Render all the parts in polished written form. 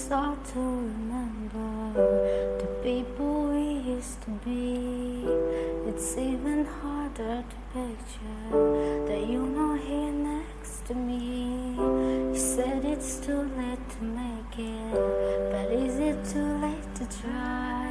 It's hard to remember the people we used to be. It's even harder to picture that you're not here next to me. You said it's too late to make it, but is it too late to try?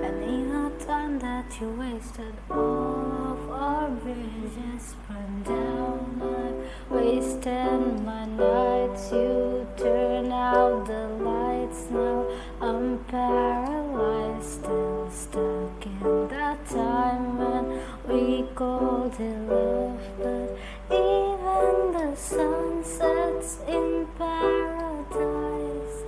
And in the time that you wasted, all of our bridges burned down. I've wasted my nights, you turn out the lights. Now I'm paralyzed, still stuck in that time when we called it love. But even the sun sets in paradise.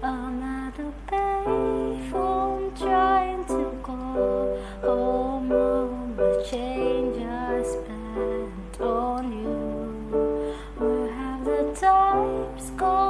I'm at a payphone trying to call home. All the change I spent on you. Where have the times gone?